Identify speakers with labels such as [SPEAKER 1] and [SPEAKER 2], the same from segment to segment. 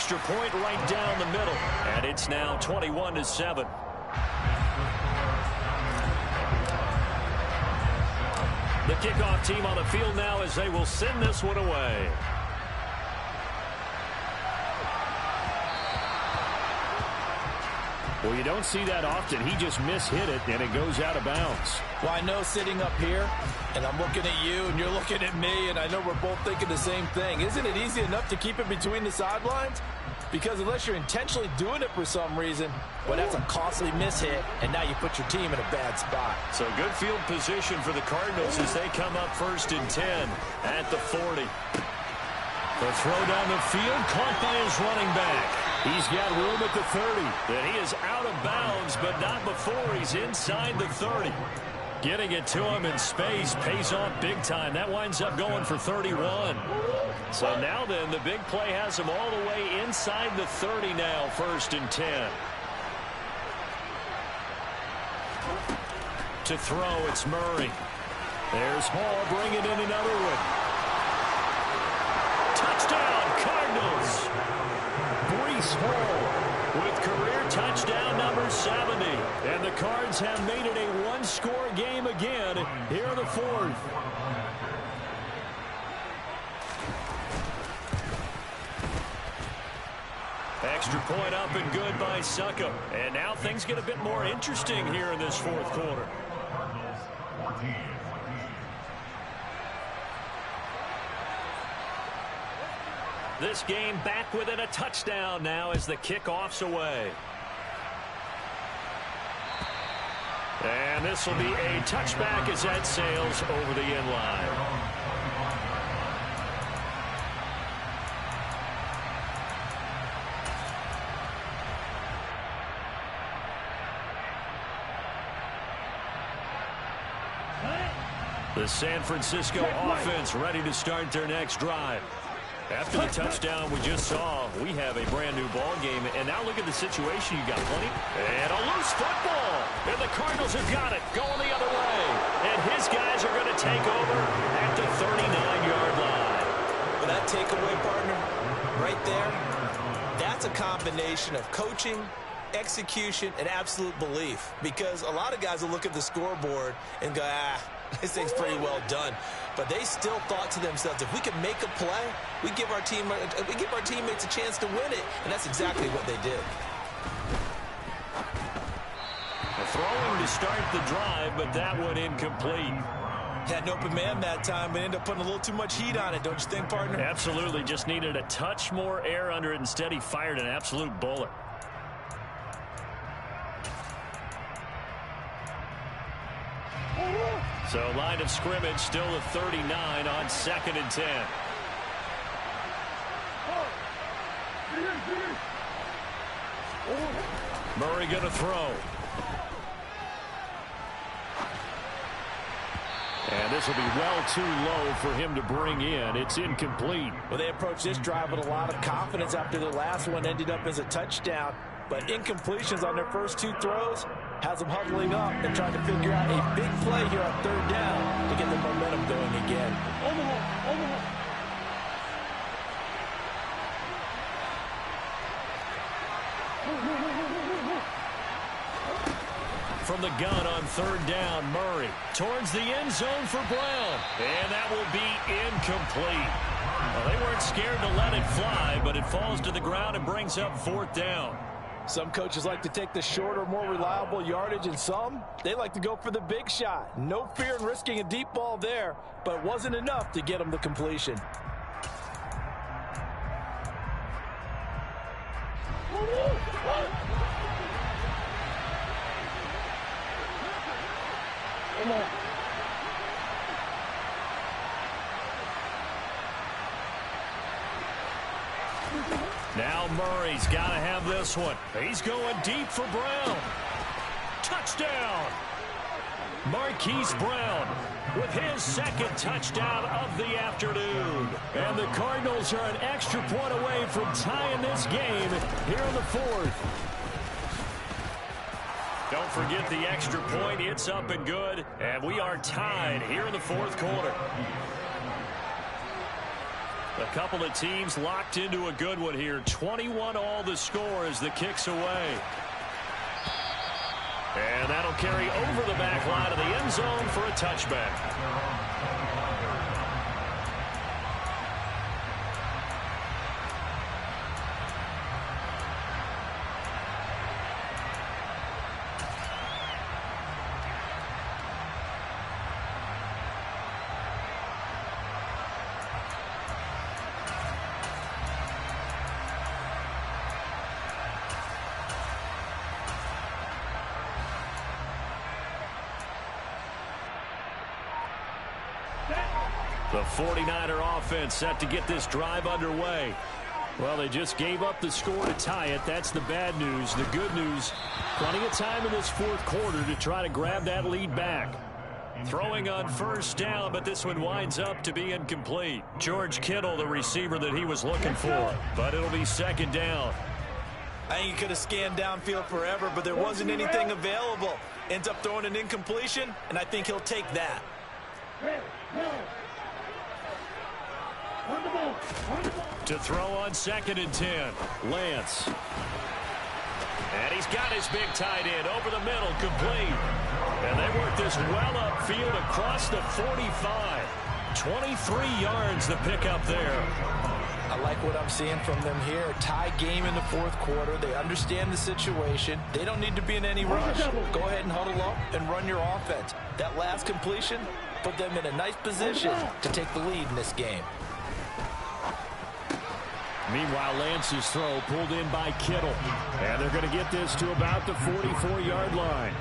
[SPEAKER 1] extra point right down the middle. And it's now 21-7. The kickoff team on the field now as they will send this one away. Well, you don't see that often. He just mishit it, and it goes out of bounds.
[SPEAKER 2] Well, I know sitting up here, and I'm looking at you, and you're looking at me, and I know we're both thinking the same thing. Isn't it easy enough to keep it between the sidelines? Because unless you're intentionally doing it for some reason, well, that's a costly mishit, and now you put your team in a bad spot.
[SPEAKER 1] So good field position for the Cardinals as they come up 1st and 10 at the 40. The throw down the field, caught by his running back. He's got room at the 30. And he is out of bounds, but not before he's inside the 30. Getting it to him in space pays off big time. That winds up going for 31. So now then, the big play has him all the way inside the 30 now, 1st and 10. To throw, it's Murray. There's Hall bringing in another one. Touchdown, Cardinals! Breece Hall with career touchdown number 70. And the Cards have made it a one-score game again here in the 4th. Extra point up and good by Suckup. And now things get a bit more interesting here in this 4th quarter. This game back within a touchdown now as the kickoff's away. And this will be a touchback as that sails over the end line. The San Francisco offense ready to start their next drive. After the touchdown we just saw, we have a brand new ball game. And now look at the situation. You got plenty. And a loose football. And the Cardinals have got it going the other way. And his guys are going to take over at the 39-yard line.
[SPEAKER 2] Well, that takeaway, partner, right there, that's a combination of coaching, execution, and absolute belief. Because a lot of guys will look at the scoreboard and go, this thing's pretty well done. But they still thought to themselves, if we can make a play, we give our teammates a chance to win it. And that's exactly what they did.
[SPEAKER 1] Throwing to start the drive, but that one incomplete.
[SPEAKER 2] Had an open man that time, but ended up putting a little too much heat on it, don't you think, partner?
[SPEAKER 1] Absolutely. Just needed a touch more air under it. Instead, he fired an absolute bullet. So line of scrimmage still at 39 on 2nd and 10. Murray going to throw. And this will be well too low for him to bring in. It's incomplete.
[SPEAKER 2] Well, they approached this drive with a lot of confidence after their last one ended up as a touchdown. But incompletions on their first 2 throws has them huddling up and trying to figure out a big play here on 3rd down to get the momentum going again.
[SPEAKER 1] From the gun on 3rd down, Murray towards the end zone for Brown. And that will be incomplete. Well, they weren't scared to let it fly, but it falls to the ground and brings up 4th down.
[SPEAKER 2] Some coaches like to take the shorter, more reliable yardage, and some, they like to go for the big shot. No fear in risking a deep ball there, but it wasn't enough to get them the completion.
[SPEAKER 1] Now Murray's got to have this one. He's going deep for Brown. Touchdown! Marquise Brown with his 2nd touchdown of the afternoon. And the Cardinals are an extra point away from tying this game here in the 4th. Don't forget the extra point. It's up and good. And we are tied here in the 4th quarter. A couple of teams locked into a good one here. 21 all the score as the kick's away. And that'll carry over the back line of the end zone for a touchback. The 49er offense set to get this drive underway. Well, they just gave up the score to tie it. That's the bad news. The good news, plenty of time in this fourth quarter to try to grab that lead back. Throwing on first down, but this one winds up to be incomplete. George Kittle, the receiver that he was looking for, but it'll be second down.
[SPEAKER 2] I think he could have scanned downfield forever, but there wasn't anything available. Ends up throwing an incompletion, and I think he'll take that.
[SPEAKER 1] To throw on 2nd and 10, Lance. And he's got his big tight end over the middle, complete. And they work this well upfield across the 45. 23 yards the pickup there.
[SPEAKER 2] I like what I'm seeing from them here. Tie game in the fourth quarter. They understand the situation. They don't need to be in any rush. Go ahead and huddle up and run your offense. That last completion put them in a nice position to take the lead in this game.
[SPEAKER 1] Meanwhile, Lance's throw pulled in by Kittle. And they're going to get this to about the 44-yard line.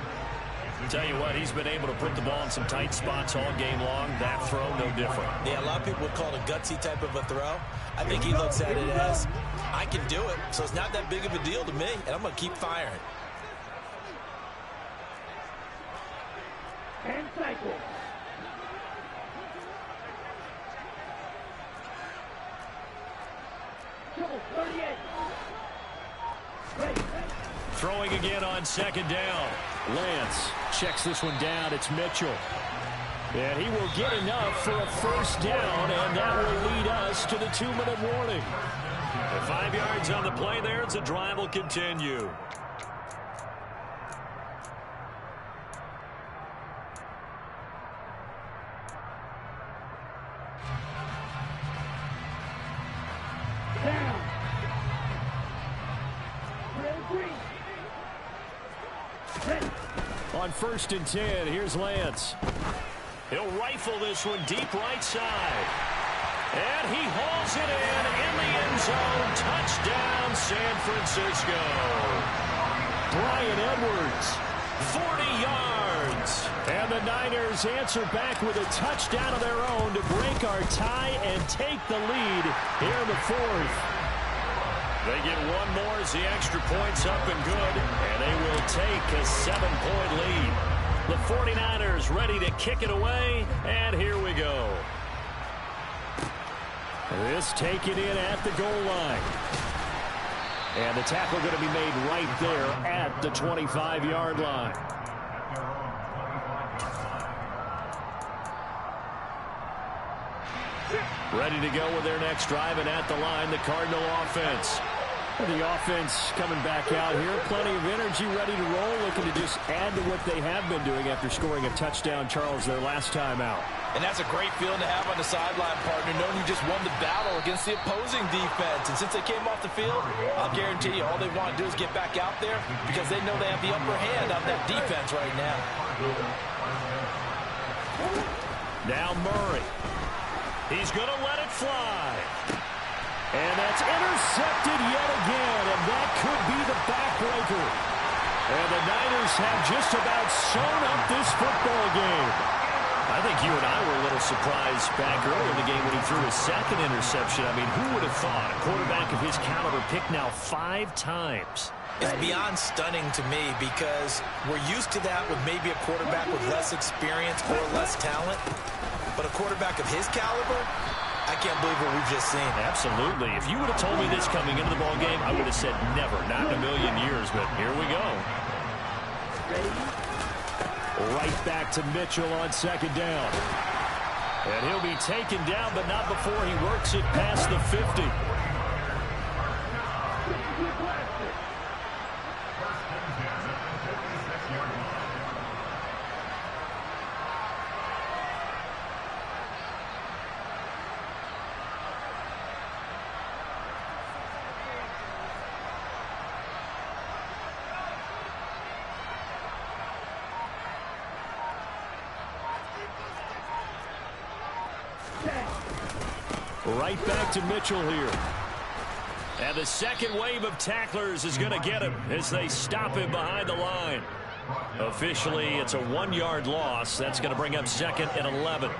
[SPEAKER 1] Tell you what, he's been able to put the ball in some tight spots all game long. That throw, no different.
[SPEAKER 2] Yeah, a lot of people would call it a gutsy type of a throw. I think he looks at it as, I can do it, so it's not that big of a deal to me, and I'm going to keep firing.
[SPEAKER 3] And cycle.
[SPEAKER 1] Throwing again on 2nd down. Lance checks this one down. It's Mitchell. And he will get enough for a first down, and that will lead us to the 2-minute warning. The 5 yards on the play there, the drive will continue. On 1st and 10, here's Lance. He'll rifle this one deep right side. And he hauls it in the end zone. Touchdown, San Francisco. Bryan Edwards, 40 yards. And the Niners answer back with a touchdown of their own to break our tie and take the lead here in the fourth. They get one more as the extra point's up and good, and they will take a 7-point lead. The 49ers ready to kick it away, and here we go. This taken in at the goal line. And the tackle going to be made right there at the 25-yard line. Ready to go with their next drive, and at the line, the Cardinal offense. The offense coming back out here. Plenty of energy, ready to roll, looking to just add to what they have been doing after scoring a touchdown, Charles, their last time out.
[SPEAKER 2] And that's a great feeling to have on the sideline, partner, knowing you just won the battle against the opposing defense. And since they came off the field, I'll guarantee you all they want to do is get back out there because they know they have the upper hand on that defense right now.
[SPEAKER 1] Now Murray. He's going to let it fly. And that's intercepted yet again, and that could be the backbreaker. And the Niners have just about sewn up this football game. I think you and I were a little surprised back early in the game when he threw his second interception. I mean, who would have thought a quarterback of his caliber picked now 5 times?
[SPEAKER 2] It's beyond stunning to me because we're used to that with maybe a quarterback with less experience or less talent. But a quarterback of his caliber, I can't believe what we've just seen.
[SPEAKER 1] Absolutely. If you would have told me this coming into the ball game, I would have said never, not in a million years. But here we go. Right back to Mitchell on 2nd down. And he'll be taken down, but not before he works it past the 50. Right back to Mitchell here. And the second wave of tacklers is going to get him as they stop him behind the line. Officially, it's a 1-yard loss. That's going to bring up 2nd and 11.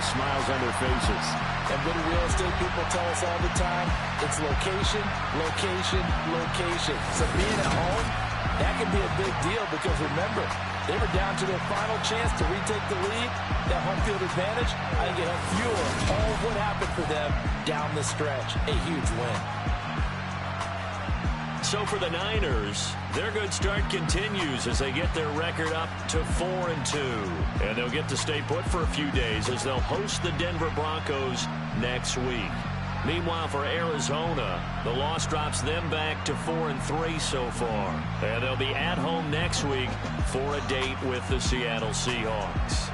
[SPEAKER 3] Smiles on their faces.
[SPEAKER 2] And good real estate people tell us all the time, it's location, location, location. So being at home, that can be a big deal because remember, they were down to their final chance to retake the lead. That home field advantage, I think it helped fuel all of what happened for them down the stretch. A huge win.
[SPEAKER 1] So for the Niners, their good start continues as they get their record up to 4-2. And they'll get to stay put for a few days as they'll host the Denver Broncos next week. Meanwhile, for Arizona, the loss drops them back to 4-3 so far. And they'll be at home next week for a date with the Seattle Seahawks.